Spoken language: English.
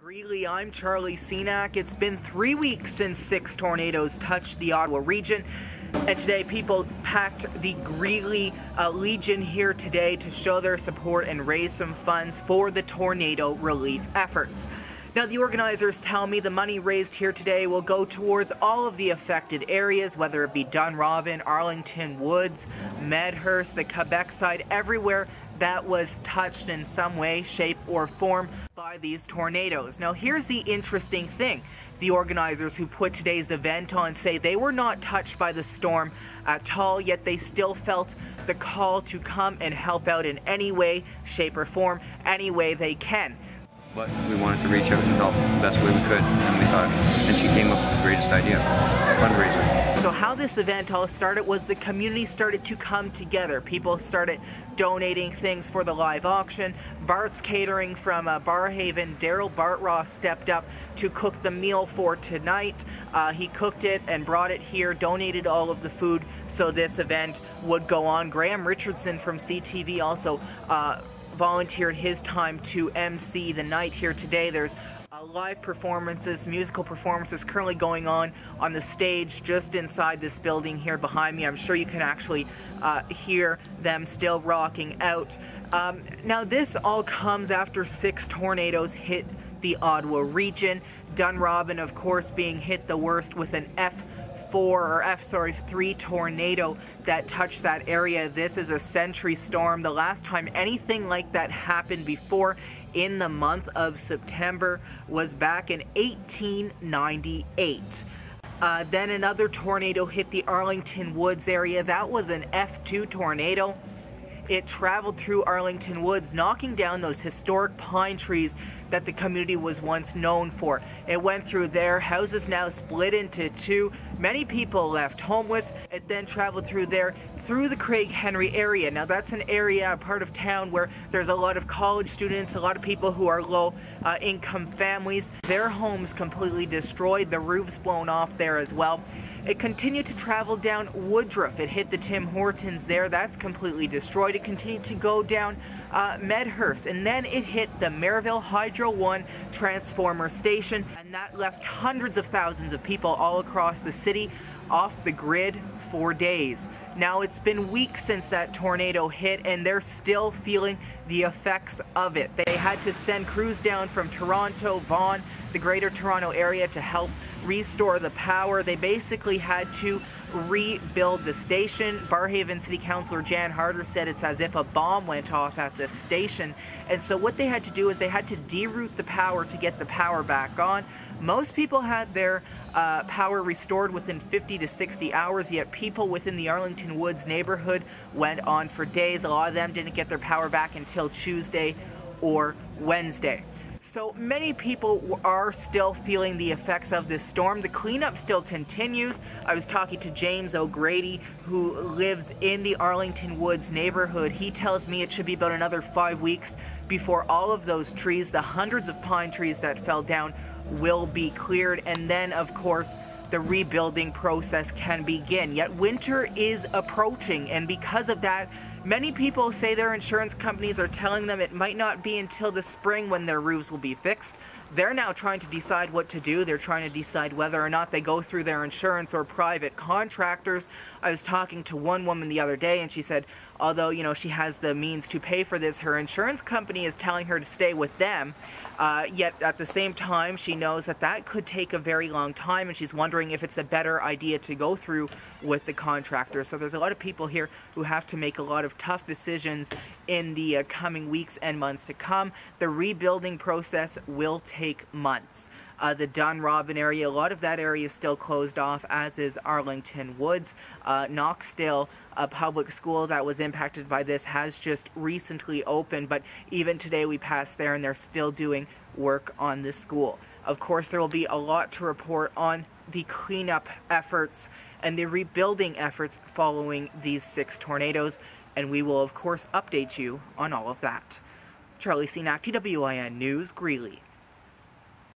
Greely, I'm Charlie Cenac. It's been 3 weeks since 6 tornadoes touched the Ottawa region, and today people packed the Greely Legion here today to show their support and raise some funds for the tornado relief efforts. Now, the organizers tell me the money raised here today will go towards all of the affected areas, whether it be Dunrobin, Arlington Woods, Medhurst, the Quebec side, everywhere that was touched in some way, shape, or form by these tornadoes. Now, here's the interesting thing. The organizers who put today's event on say they were not touched by the storm at all, yet they still felt the call to come and help out in any way, shape, or form, any way they can. But we wanted to reach out and help the best way we could, and we thought, and she came up with the greatest idea, a fundraiser. So how this event all started was the community started to come together. People started donating things for the live auction. Bart's Catering from Barrhaven, Daryl Bartross stepped up to cook the meal for tonight. He cooked it and brought it here, donated all of the food so this event would go on. Graham Richardson from CTV also volunteered his time to MC the night here today. There's live performances, musical performances currently going on the stage just inside this building here behind me. I'm sure you can actually hear them still rocking out. Now, this all comes after 6 tornadoes hit the Ottawa region. Dunrobin, of course, being hit the worst with an F3 tornado that touched that area. This is a century storm. The last time anything like that happened before in the month of September was back in 1898. Then another tornado hit the Arlington Woods area. That was an F2 tornado. It traveled through Arlington Woods, knocking down those historic pine trees that the community was once known for. It went through there. Houses now split into 2. Many people left homeless. It then traveled through there, through the Craig Henry area. Now, that's an area, a part of town where there's a lot of college students, a lot of people who are low income families. Their homes completely destroyed, the roofs blown off there as well. It continued to travel down Woodruff. It hit the Tim Hortons there. That's completely destroyed. It continued to go down Medhurst, and then it hit the Merivale Hydro 1 transformer station, and that left hundreds of thousands of people all across the city off the grid for days. Now, it's been weeks since that tornado hit, and they're still feeling the effects of it. They had to send crews down from Toronto, Vaughan, the Greater Toronto area to help restore the power. They basically had to rebuild the station. Barrhaven City Councillor Jan Harder said it's as if a bomb went off at the station. And so what they had to do is they had to deroute the power to get the power back on. Most people had their power restored within 50 to 60 hours, yet people within the Arlington Woods neighborhood went on for days. A lot of them didn't get their power back until Tuesday or Wednesday. So many people are still feeling the effects of this storm. The cleanup still continues. I was talking to James O'Grady, who lives in the Arlington Woods neighborhood. He tells me it should be about another 5 weeks before all of those trees, the hundreds of pine trees that fell down, will be cleared. And then, of course, the rebuilding process can begin. Yet winter is approaching, and because of that, many people say their insurance companies are telling them it might not be until the spring when their roofs will be fixed. They're now trying to decide what to do. They're trying to decide whether or not they go through their insurance or private contractors. I was talking to one woman the other day, and she said, although, you know, she has the means to pay for this, her insurance company is telling her to stay with them. Yet at the same time, she knows that that could take a very long time, and she's wondering if it's a better idea to go through with the contractor. So there's a lot of people here who have to make a lot of tough decisions in the coming weeks and months to come. The rebuilding process will take months. The Dunrobin area, a lot of that area is still closed off, as is Arlington Woods. Knoxdale, a public school that was impacted by this, has just recently opened, but even today we passed there and they're still doing work on the school. Of course, there will be a lot to report on the cleanup efforts and the rebuilding efforts following these 6 tornadoes, and we will, of course, update you on all of that. Charlie Cenac, TWIN News, Greely.